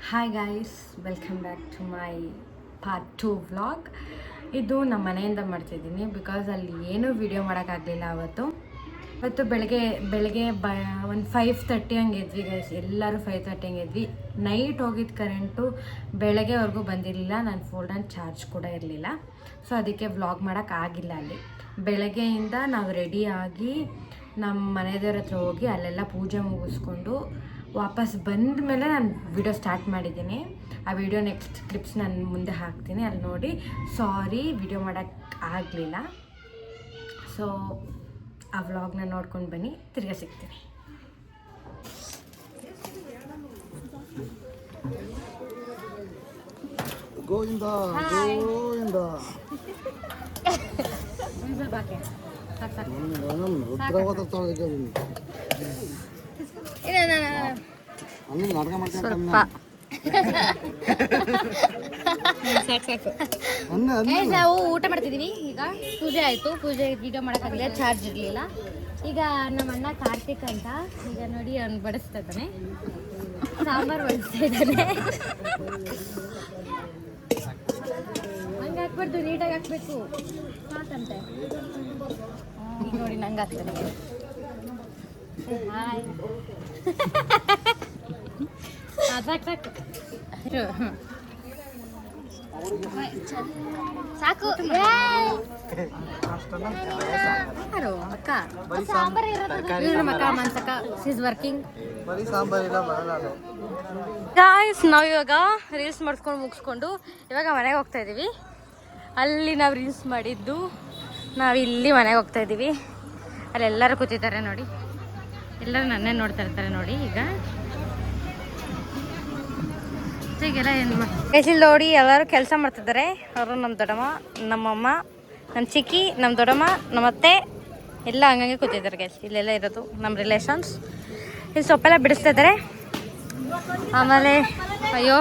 Hi guys, welcome back to my part 2 vlog. ಇದು ನಮ್ಮ ಮನೆಯಿಂದ ಮಾಡ್ತಿದ್ದೀನಿ ಬಿಕಾಸ್ ಅಲ್ಲಿ ಏನೂ ವಿಡಿಯೋ ಮಾಡೋಕ್ಕಾಗಲಿಲ್ಲ ಅವತ್ತು ಬೆಳಗ್ಗೆ ಒಂದು 5:30 ಹಂಗೆ ಇದ್ವಿ ಗೈಸ್. ಎಲ್ಲರೂ 5:30 ಹಂಗೆ ಇದ್ವಿ. ನೈಟ್ ಹೋಗಿದ್ದು ಕರೆಂಟು ಬೆಳಗ್ಗೆವರೆಗೂ ಬಂದಿರಲಿಲ್ಲ. ನನ್ನ ಫೋಲ್ಡನ್ ಚಾರ್ಜ್ ಕೂಡ ಇರಲಿಲ್ಲ. ಸೊ ಅದಕ್ಕೆ ವ್ಲಾಗ್ ಮಾಡೋಕ್ಕಾಗಿಲ್ಲ. ಅಲ್ಲಿ ಬೆಳಗ್ಗೆಯಿಂದ ನಾವು ರೆಡಿಯಾಗಿ ನಮ್ಮ ಮನೆದೇವ್ರ ಹತ್ರ ಹೋಗಿ ಅಲ್ಲೆಲ್ಲ ಪೂಜೆ ಮುಗಿಸ್ಕೊಂಡು ವಾಪಸ್ ಬಂದ ಮೇಲೆ ನಾನು ವಿಡಿಯೋ ಸ್ಟಾರ್ಟ್ ಮಾಡಿದ್ದೀನಿ. ಆ ವಿಡಿಯೋ ನೆಕ್ಸ್ಟ್ ಕ್ಲಿಪ್ಸ್ ನಾನು ಮುಂದೆ ಹಾಕ್ತೀನಿ, ಅಲ್ಲಿ ನೋಡಿ. ಸಾರಿ, ವಿಡಿಯೋ ಮಾಡೋಕ್ಕೆ ಆಗಲಿಲ್ಲ. ಸೊ ಆ ವ್ಲಾಗ್ನ ನೋಡ್ಕೊಂಡು ಬನ್ನಿ, ತಿರ್ಗಾ ಸಿಗ್ತೀನಿ. ಗೋವಿಂದ ಗೋವಿಂದ ನಾವು ಊಟ ಮಾಡ್ತಿದೀವಿ. ಈಗ ಪೂಜೆ ಆಯ್ತು. ಪೂಜೆ ವಿಡಿಯೋ ಮಾಡೋಕ್ಕಾಗಲಿಲ್ಲ, ಚಾರ್ಜ್ ಇರಲಿಲ್ಲ. ಈಗ ನಮ್ಮ ಅಣ್ಣ ಕಾರ್ತಿಕ್ ಅಂತ, ಈಗ ನೋಡಿ ಅವ್ನು ಬಡಿಸ್ತಾ ಇದ್ದಾನೆ, ಸಾಂಬಾರು ಬಡಿಸ್ತಾ ಇದ್ದಾನೆ. ಹಂಗೆ ಹಾಕ್ಬಾರ್ದು, ನೀಟಾಗಿ ಹಾಕ್ಬೇಕು ಸಾಕಂತೆ. ಈಗ ನೋಡಿ ನಂಗೆ ಹಾಕ್ತಾನೆ. ಹಾಯ್ ಸಾಕು ಅಕ್ಕ. ಗಾಯ್ಸ್, ನಾವು ಇವಾಗ ರೀಲ್ಸ್ ಮಾಡಿಸ್ಕೊಂಡು ಮುಗಿಸ್ಕೊಂಡು ಇವಾಗ ಮನೆಗೆ ಹೋಗ್ತಾ ಇದ್ದೀವಿ. ಅಲ್ಲಿ ನಾವು ರೀಲ್ಸ್ ಮಾಡಿದ್ದು, ನಾವು ಇಲ್ಲಿ ಮನೆಗೆ ಹೋಗ್ತಾ ಇದ್ದೀವಿ. ಅಲ್ಲೆಲ್ಲರೂ ಕೂತಿದ್ದಾರೆ ನೋಡಿ, ಎಲ್ಲರೂ ನನ್ನೇ ನೋಡ್ತಾ ಇರ್ತಾರೆ ನೋಡಿ. ಈಗೆಲ್ಲ ಏನು ಇಲ್ಲಿ ನೋಡಿ, ಎಲ್ಲರೂ ಕೆಲಸ ಮಾಡ್ತಿದ್ದಾರೆ. ಅವರು ನಮ್ಮ ದೊಡ್ಡಮ್ಮ, ನಮ್ಮಮ್ಮ, ನನ್ನ ಚಿಕ್ಕಿ, ನಮ್ಮ ದೊಡ್ಡಮ್ಮ, ನಮ್ಮ ಅತ್ತೆ ಎಲ್ಲ ಹಂಗಂಗೆ ಕೂತಿದ್ದಾರೆ ಗೈಸ್. ಇಲ್ಲೆಲ್ಲ ಇರೋದು ನಮ್ಮ ರಿಲೇಷನ್ಸ್. ಇಲ್ಲಿ ಸೊಪ್ಪೆಲ್ಲ ಬಿಡಿಸ್ತಾ ಇದ್ದಾರೆ. ಆಮೇಲೆ ಅಯ್ಯೋ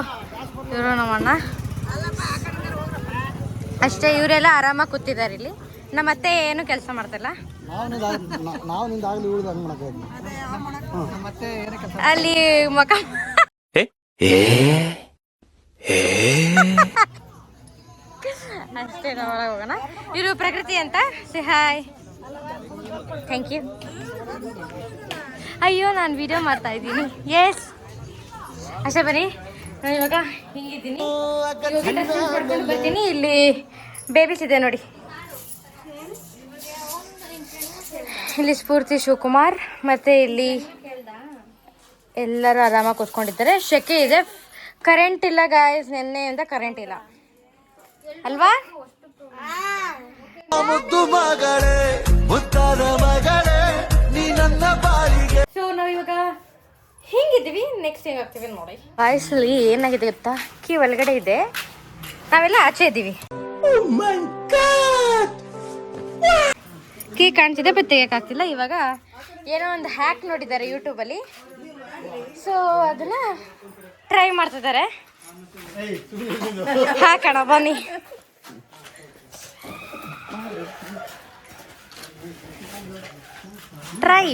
ಇವರು ನಮ್ಮಣ್ಣ ಅಷ್ಟೇ, ಇವರೆಲ್ಲ ಆರಾಮಾಗಿ ಕೂತಿದ್ದಾರೆ ಇಲ್ಲಿ. ನಮ್ಮ ಅತ್ತೆ ಏನು ಕೆಲಸ ಮಾಡ್ತಿಲ್ಲ. ಅಲ್ಲಿ ಮಕ ಅಷ್ಟೇ. ನಾವು ಒಳಗೆ ಹೋಗೋಣ. ಇವರು ಪ್ರಕೃತಿ ಅಂತ. Say hi, thank you. ಅಯ್ಯೋ, ನಾನು ವಿಡಿಯೋ ಮಾಡ್ತಾ ಇದ್ದೀನಿ. ಎಸ್, ಅಷ್ಟೇ. ಬನ್ನಿ, ನಾನು ಇವಾಗ ಹಿಂಗಿದ್ದೀನಿ, ಬರ್ತೀನಿ. ಇಲ್ಲಿ ಬೇಬೀಸ್ ಇದೆ ನೋಡಿ. ಇಲ್ಲಿ ಸ್ಫೂರ್ತಿ, ಶಿವಕುಮಾರ್, ಮತ್ತು ಇಲ್ಲಿ ಎಲ್ಲರೂ ಆರಾಮಾಗಿ ಕೂತ್ಕೊಂಡಿದ್ದಾರೆ. ಶೆಕೆ ಇದೆ, ಕರೆಂಟ್ ಇಲ್ಲ ಗಾಯ್ಸ್. ನೆನ್ನೆಯಿಂದ ಕರೆಂಟ್ ಇಲ್ಲ ಅಲ್ವಾ? ಸೊ ನಾವು ಇವಾಗ ಹಿಂಗಿದ್ದೀವಿ. ನೆಕ್ಸ್ಟ್ ಹೆಂಗ್ ಆಗ್ತೀವಿ ನೋಡಿ. ವಾಯ್ಸಲ್ಲಿ ಏನಾಗಿದೆ ಗೊತ್ತಾ, ಕೀ ಒಳಗಡೆ ಇದೆ, ನಾವೆಲ್ಲ ಆಚೆ ಇದ್ದೀವಿ. ಕೀ ಕಾಣ್ತಿದೆ, ಬಟ್ ತೆಗಿಯಕ್ಕಾಗ್ತಿಲ್ಲ. ಇವಾಗ ಏನೋ ಒಂದು ಹ್ಯಾಕ್ ನೋಡಿದ್ದಾರೆ ಯೂಟ್ಯೂಬಲ್ಲಿ, ಸೊ ಅದನ್ನ ಟ್ರೈ ಮಾಡ್ತಿದ್ದಾರೆ. ಹಾಕೋಣ ಬನ್ನಿ. ಟ್ರೈ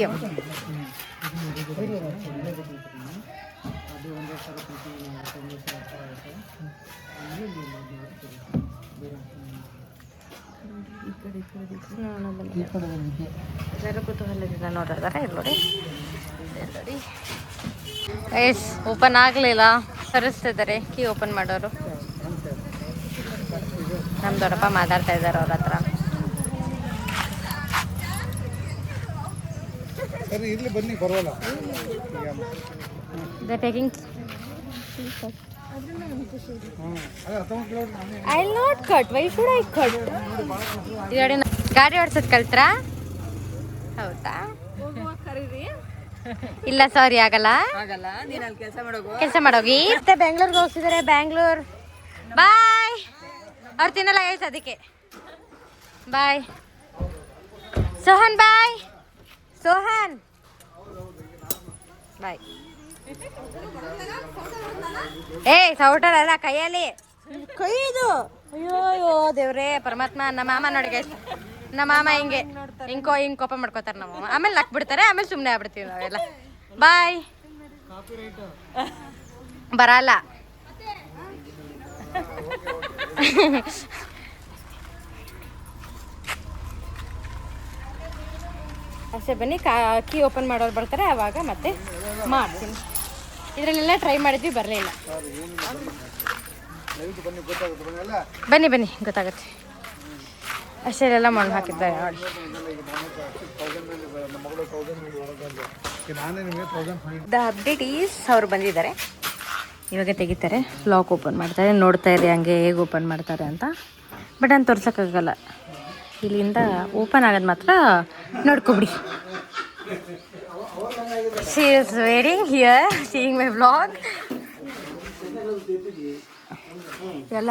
ಎಲ್ಲರೂ ಕುತೂಹಲದಿಂದ ನೋಡಿದ್ದಾರೆ. ಇಲ್ಲಿ ನೋಡಿ, ನೋಡಿ ಎಸ್ ಓಪನ್ ಆಗಲಿಲ್ಲ, ತರಿಸ್ತಿದ್ದಾರೆ ಕೀ ಓಪನ್ ಮಾಡೋರು. ನಮ್ಮ ದೊಡ್ಡಪ್ಪ ಮಾತಾಡ್ತಾ ಇದ್ದಾರೆ ಅವ್ರ ಹತ್ರ. I'll not cut. Why should I cut? ಗಾಡಿ ಓಡಿಸೋದು ಕಲ್ತ್ರಾ? ಹೌದಾ? ಇಲ್ಲ ಸಾರಿ, ಆಗಲ್ಲ. ಕೆಲಸ ಮಾಡೋಗಿ ಮತ್ತೆ ಬೆಂಗಳೂರಿಗೆ ಹೋಗ್ತಿದ್ದಾರೆ. ಬ್ಯಾಂಗ್ಳೂರ್ ಬಾಯ್. ಅವ್ರು ತಿನ್ನಲ್ಲ ಗೈಸ್, ಅದಕ್ಕೆ ಬಾಯ್. ಸೋಹನ್ ಬಾಯ್. ಸೋಹನ್ ಬಾಯ್. ಸೌಟರ್ ಅಲ್ಲ, ಕೈಯಲ್ಲಿ ಕೈದು. ಅಯ್ಯೋ ದೇವ್ರೇ ಪರಮಾತ್ಮ. ನಮ್ಮ ಮಾಮ ನೋಡಿ ಗೈಸ್, ನಮ್ಮ ಮಾಮ ಹಿಂಗೆ ಹಿಂಗೆ ಕೋಪ ಮಾಡ್ಕೋತಾರೆ ನಮ್ಮ ಮಾಮ. ಆಮೇಲೆ ನಕ್ ಬಿಡ್ತಾರೆ, ಆಮೇಲೆ ಸುಮ್ಮನೆ ಆಗ್ಬಿಡ್ತೀವಿ ನಾವೆಲ್ಲ. ಬಾಯ್. ಬರಲ್ಲ. ಅಷ್ಟೇ ಬನ್ನಿ ಕೀ ಓಪನ್ ಮಾಡೋರು ಬರ್ತಾರೆ ಆವಾಗ ಮತ್ತೆ ಮಾಡ್ತೀನಿ. ಇದರಲ್ಲೆಲ್ಲ ಟ್ರೈ ಮಾಡಿದ್ವಿ ಬರಲಿಲ್ಲ. ಬನ್ನಿ ಬನ್ನಿ ಗೊತ್ತಾಗುತ್ತೆ. ಅಷ್ಟೆಲ್ಲ ಮಣ್ಣು ಹಾಕಿದ್ದಾರೆ ನೋಡಿ. ದ ಅಪ್ಡೇಟ್ ಈಸ್ ಅವ್ರು ಬಂದಿದ್ದಾರೆ, ಇವಾಗ ತೆಗಿತಾರೆ, ಲಾಕ್ ಓಪನ್ ಮಾಡ್ತಾರೆ. ನೋಡ್ತಾ ಇರಿ ಹಂಗೆ ಹೇಗೆ ಓಪನ್ ಮಾಡ್ತಾರೆ ಅಂತ. ಬಟ್ ನಾನು ತೋರ್ಸೋಕ್ಕಾಗಲ್ಲ, ಇಲ್ಲಿಂದ ಓಪನ್ ಆಗೋದು ಮಾತ್ರ ನೋಡ್ಕೊಬಿಡಿ. She is waiting here seeing my vlog. ಎಲ್ಲ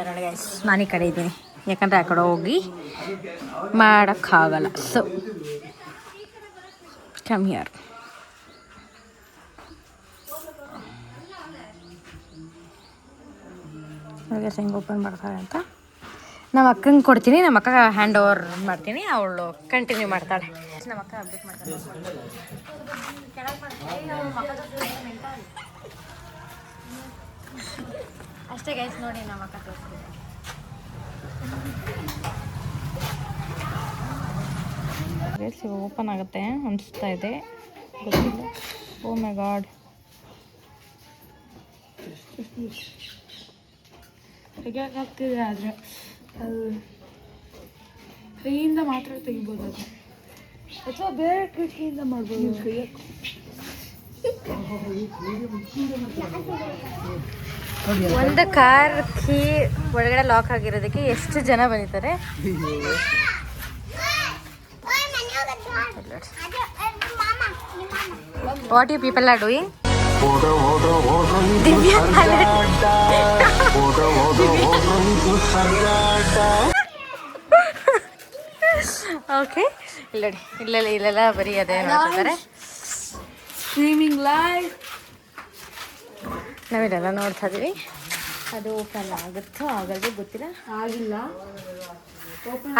ನೋಡಿ ಗೈಸ್, ನಾನು ಈ ಕಡೆ ಇದ್ದೀನಿ ಯಾಕಂದರೆ ಆ ಕಡೆ ಹೋಗಿ ಮಾಡೋಕ್ಕಾಗಲ್ಲ. So come here. ಹಾಗೆ ಹೆಂಗೆ ಓಪನ್ ಮಾಡ್ತಾರೆ ಅಂತ ನಮ್ಮ ಅಕ್ಕಂಗೆ ಕೊಡ್ತೀನಿ. ನಮ್ಮ ಅಕ್ಕ ಹ್ಯಾಂಡ್ ಓವರ್ ಮಾಡ್ತೀನಿ, ಅವಳು ಕಂಟಿನ್ಯೂ ಮಾಡ್ತಾಳೆ. ನಮ್ಮ ಅಕ್ಕ ಅಪ್ಡೇಟ್ ಮಾಡ್ತಾಳೆ. ಅಷ್ಟೇ ಗೈಸ್, ನೋಡಿ ನಮ್ಮ ಅಕ್ಕ ತೋರಿಸ್ತಿದೆ. ಗೈಸ್ ಇವಾಗ ಓಪನ್ ಆಗುತ್ತೆ ಅನಿಸ್ತಾ ಇದೆ, ಗೊತ್ತಿಲ್ಲ. ಓ ಮೈ ಗಾಡ್, ತೆಗಿಯೋಕ್ಕಾಗ್ತಿದೆ ಆದರೆ ಅದು ಕೈಯಿಂದ ಮಾತ್ರ ತೆಗಿಬೋದು, ಅದು ಅಥವಾ ಬೇರೆ ಕಿಟಕಿಯಿಂದ ಮಾಡ್ಬೋದು. ಒಂದು ಕಾರ್ ಕೀ ಒಳಗಡೆ ಲಾಕ್ ಆಗಿರೋದಕ್ಕೆ ಎಷ್ಟು ಜನ ಬಂದಿದ್ದಾರೆ. What you people are doing? Okay, ಇಲ್ಲೆಲ್ಲ ಬರೀ ಅದೇ ನೋಡ್ತಿದ್ದಾರೆ. ಸ್ಟ್ರೀಮಿಂಗ್ ಲೈವ್ ನಾವಿದೆಲ್ಲ ನೋಡ್ತಾ ಇದೀವಿ. ಅದು ಓಪನ್ ಆಗುತ್ತೋ ಆಗಲ್ವೋ ಗೊತ್ತಿಲ್ಲ, ಆಗಿಲ್ಲ.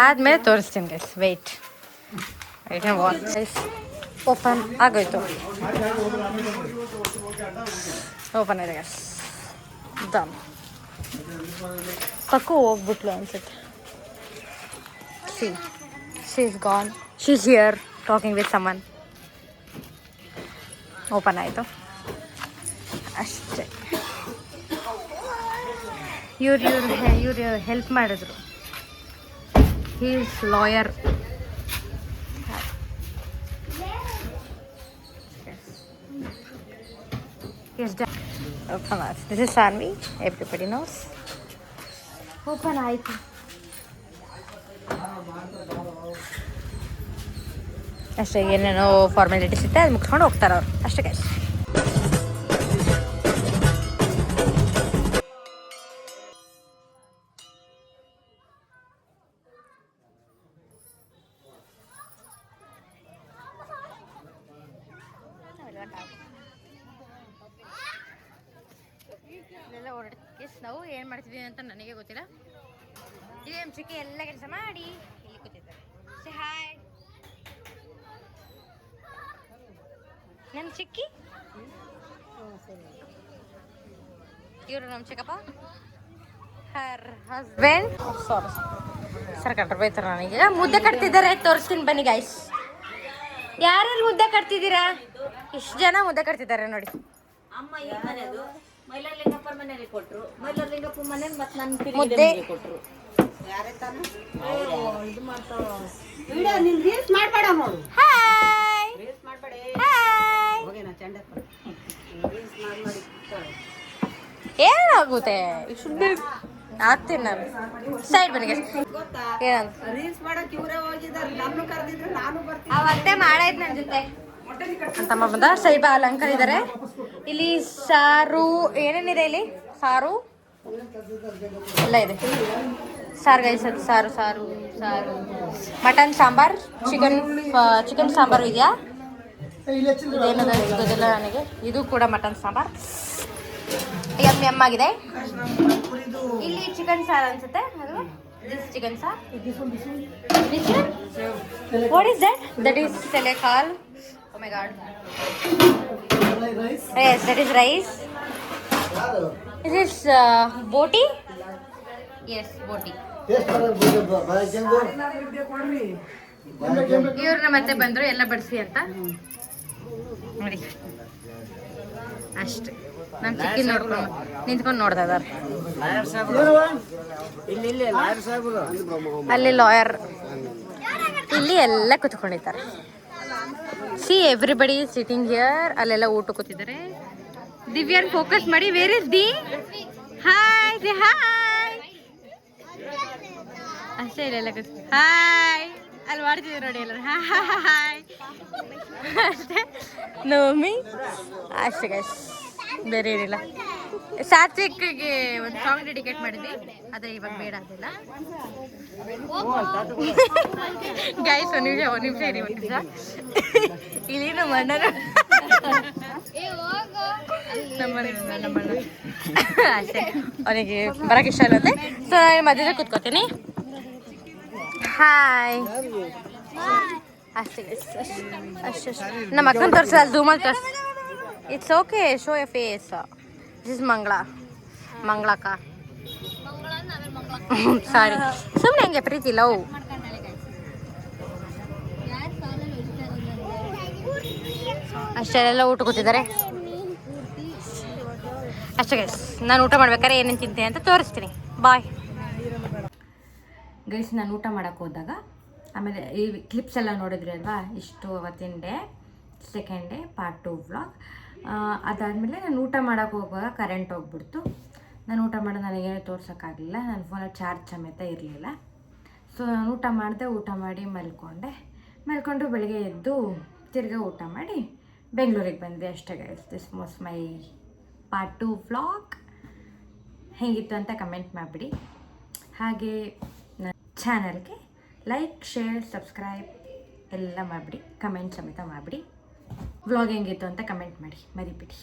ಆದಮೇಲೆ ತೋರಿಸ್ತೀನಿ ಗೈಸ್. ವೆಯ್ಟ್ ಗೈಸ್, ಓಪನ್ ಆಗೋಯ್ತು. ಓಪನ್ ಇದೆ ಗೈಸ್. ದಮ್ ಪಕ್ಕು ಹೋಗ್ಬಿಟ್ಲು ಅನ್ಸುತ್ತೆ. She is gone, she is here talking with someone. Open ಆಯಿತು ಅಷ್ಟೇ. ಇವ್ರು ಹೆಲ್ಪ್ ಮಾಡಿದ್ರು. He is lawyer. ಓಪನ್ ಆಯ್ತು. This is Saanvi, everybody knows. Open ಆಯಿತು. ಅಷ್ಟೇ, ಏನೇನೋ ಫಾರ್ಮಾಲಿಟೀಸ್ ಇರುತ್ತೆ ಅದು ಮುಗಿಸ್ಕೊಂಡು ಹೋಗ್ತಾರೆ ಅವ್ರು, ಅಷ್ಟೇ ಗೈಸ್. ಇಲ್ಲೆಲ್ಲ ಓಡಾಡ್ತೀವಿ. ನಾವು ಏನು ಮಾಡ್ತಿದ್ದೀವಿ ಅಂತ ನನಗೆ ಗೊತ್ತಿಲ್ಲ. ಇಲ್ಲಿ ನಮ್ಮ ಚಿಕ್ಕಿ ಎಲ್ಲ ಕೆಲಸ ಮಾಡಿ ಇಲ್ಲಿ ಕೂತಿದ್ದಾರೆ. ಹಾಯ್ ನಮ್ಮ ಚಿಕ್ಕಿ, ಇವರು ನಮ್ಮ ಚಿಕ್ಕಪ್ಪ, ಹರ್ ಹಸ್ಬೆಂಡ್. ಸಾರಿ ಸರ್ ಕಟ್ರ ಬೈತಾರೆ ನನಗೀಗ. ಮುದ್ದೆ ಕಟ್ತಿದ್ದಾರೆ, ತೋರಿಸ್ತೀನಿ ಬನ್ನಿ ಗೈಸ್. ಯಾರ್ಯಾರು ಮುದ್ದೆ ಕಟ್ತಿದ್ದೀರಾ? ಇಷ್ಟು ಜನ ಮುದ್ದೆ ಕಟ್ತಿದ್ದಾರೆ ನೋಡಿ. ಅಮ್ಮ ಈ ಮನೆದು ಮೈಲಾರಲಿಂಗಪ್ಪರ ಮನೆಯಲ್ಲಿ ಕೊಟ್ರು, ಮೈಲಾರಲಿಂಗಪ್ಪ ಮನೆ ಮತ್ತೆ ನನ್ನ ಮುದ್ದೆ ಕೊಟ್ರು. ಯಾರೇ ತಾನು ಇದು ಮಾಡ್ತಾವ ವಿಡಿಯೋ ನೀನು ರೀಲ್ಸ್ ಮಾಡಬೇಡ ನೋಡು. ಹಾಯ್ ರೀಲ್ಸ್ ಮಾಡಬೇಡ. ಹಾಯ್ ಹೋಗೇನಾ ಚಂಡ ರೀಲ್ಸ್ ಮಾಡಿ ಏನಾಗುತ್ತೆ? ಆಗ್ತೀನಿ ನಾನು. ಸೈಡ್ ಬನ್ನಿ ಗೊತ್ತಾ? ಏನಂತ ರೀಲ್ಸ್ ಮಾಡಕ್ ಇವರೇ ಹೋಗಿದ್ದಾರೆ, ನಮ್ಮನ್ನು ಕರೆದಿದ್ರು ನಾನು ಬರ್ತೀನಿ. ಅವತ್ತೇ ಮಾಡಾಯ್ತು ನನ್ನ ಜೊತೆ. ಅಂತಮ್ಮ ಬಂದ ಸೈಬ ಅಲಂಕಾರ ಇದ್ದಾರೆ. ಇಲ್ಲಿ ಸಾರು ಏನೇನಿದೆ? ಇಲ್ಲಿ ಸಾರು ಎಲ್ಲ ಇದೆ. ಸಾರು ಗೈಸ್, ಅದು ಸಾರು ಸಾರು ಸಾರು ಮಟನ್ ಸಾಂಬಾರ್, ಚಿಕನ್ ಸಾಂಬಾರು ಇದೆಯಾ? ಇದೇನದ ಗೊತ್ತಿಲ್ಲ ನನಗೆ. ಇದು ಕೂಡ ಮಟನ್ ಸಾಂಬಾರ್, ಎಮ್ ಆಗಿದೆ. ಇಲ್ಲಿ ಚಿಕನ್ ಸಾರು ಅನ್ಸುತ್ತೆ ಅಲ್ವಾ? This chicken saar. What is that? That is ಸೆಲೆಕಾಲ್. Oh my god. Yes, that is rice. Is this boti? Yes boti. Taste ಇವ್ರನ್ನ ಮತ್ತೆ ಬಂದ್ರು ಎಲ್ಲ ಬಡಿಸಿ ಅಂತ ನೋಡಿ ಅಷ್ಟೇ. ನಮ್ಮ ಚಿಕ್ಕಿ ನೋಡ್ಕೊಂಡು ನಿಂತ್ಕೊಂಡು ನೋಡ್ತಾ ಇದಾರೆ. ಅಲ್ಲಿ ಲಾಯರ್, ಇಲ್ಲಿ ಎಲ್ಲ ಕೂತ್ಕೊಂಡಿದ್ದಾರೆ. See everybody sitting here. ಅಲ್ಲೆಲ್ಲ ಊಟ ಕೂತಿದ್ದಾರೆ. ದಿವ್ಯಾನ್ ಫೋಕಸ್ ಮಾಡಿ. Where is the? Hi the hi ಅಷ್ಟೇ. ಇಲ್ಲೆಲ್ಲ ಕೂತ್ ಹಾಯ್ ಅಲ್ಲಿ ಮಾಡ್ತಿದ್ದೀವಿ ನೋಡಿ ಎಲ್ಲರೂ ಹಾಯ್ ಅಷ್ಟೇ. ನಮ್ಮಿ ಅಷ್ಟೇ ಗೈಸ್, ಬೇರೆ ಏನಿಲ್ಲ. ಸಾತ್ವಿಕ್ಗೆ ಒಂದು ಸಾಂಗ್ ಡೆಡಿಕೇಟ್ ಮಾಡಿದ್ವಿ, ಅದೇ ಇವಾಗ ಬೇಡ ಅಂತಿಲ್ಲ ಗೈಸ್. ಒಂದು ನಿಮಿಷ ಇರಿ, ಒಂದು ನಿಮಿಷ. ಇಲ್ಲಿ ನಮ್ಮ ಅಣ್ಣನ ಅಷ್ಟೇ. ಅವನಿಗೆ ಬರೋಕೆ ಇಷ್ಟ ಇಲ್ಲತ್ತೆ, ಸೊ ನಾನು ಮಧ್ಯದಲ್ಲಿ ಕೂತ್ಕೋತೀನಿ. ಹಾಯ್ ಅಷ್ಟೇ ಅಷ್ಟೇ. ನಮ್ಮ ಅಕ್ಕನ ತೋರಿಸ ಅಲ್ಲಿ ಝೂಮಲ್ಲಿ ತೋರಿಸ್. It's okay, show a face. This is ಮಂಗಳಕ್ಕ ಸಾರಿ, ಸುಮ್ಮನೆ ಹಂಗೆ ಪ್ರೀತಿ ಲವ್. ಅಷ್ಟೆಲ್ಲ ಊಟ ಕೂತಿದ್ದಾರೆ ಅಷ್ಟೇ ಗೈಸ್. ನಾನು ಊಟ ಮಾಡ್ಬೇಕಾದ್ರೆ ಏನೇನು ತಿಂತೆ ಅಂತ ತೋರಿಸ್ತೀನಿ. Bye guys. ನಾನು ಊಟ ಮಾಡೋಕ್ಕೆ ಹೋದಾಗ ಆಮೇಲೆ ಈ ಕ್ಲಿಪ್ಸ್ ಎಲ್ಲ ನೋಡಿದ್ರಿ ಅಲ್ವಾ, ಇಷ್ಟು ಅವತ್ತಿನ day, second day part 2 vlog. ಅದಾದಮೇಲೆ ನಾನು ಊಟ ಮಾಡೋಕ್ಕೆ ಹೋಗುವಾಗ ಕರೆಂಟ್ ಹೋಗ್ಬಿಡ್ತು. ನಾನು ಊಟ ಮಾಡೋದು ನನಗೇನು ತೋರ್ಸೋಕ್ಕಾಗಲಿಲ್ಲ, ನನ್ನ ಫೋನಲ್ಲಿ ಚಾರ್ಜ್ ಸಮೇತ ಇರಲಿಲ್ಲ. ಸೊ ನಾನು ಊಟ ಮಾಡಿದೆ, ಊಟ ಮಾಡಿ ಮಲ್ಕೊಂಡು ಬೆಳಗ್ಗೆ ಎದ್ದು ತಿರ್ಗಾ ಊಟ ಮಾಡಿ ಬೆಂಗಳೂರಿಗೆ ಬಂದೆ ಅಷ್ಟೇ guys. This was my part 2 vlog. ಹೇಗಿತ್ತು ಅಂತ ಕಮೆಂಟ್ ಮಾಡಿಬಿಡಿ. ಹಾಗೆ ನನ್ನ ಚಾನಲ್ಗೆ ಲೈಕ್, ಶೇರ್, ಸಬ್ಸ್ಕ್ರೈಬ್ ಎಲ್ಲ ಮಾಡಿಬಿಡಿ. ಕಮೆಂಟ್ ಸಮೇತ ಮಾಡಿಬಿಡಿ. ವ್ಲಾಗ್ ಹೆಂಗಿತ್ತು ಅಂತ ಕಮೆಂಟ್ ಮಾಡಿ, ಮರಿಬಿಡಿ.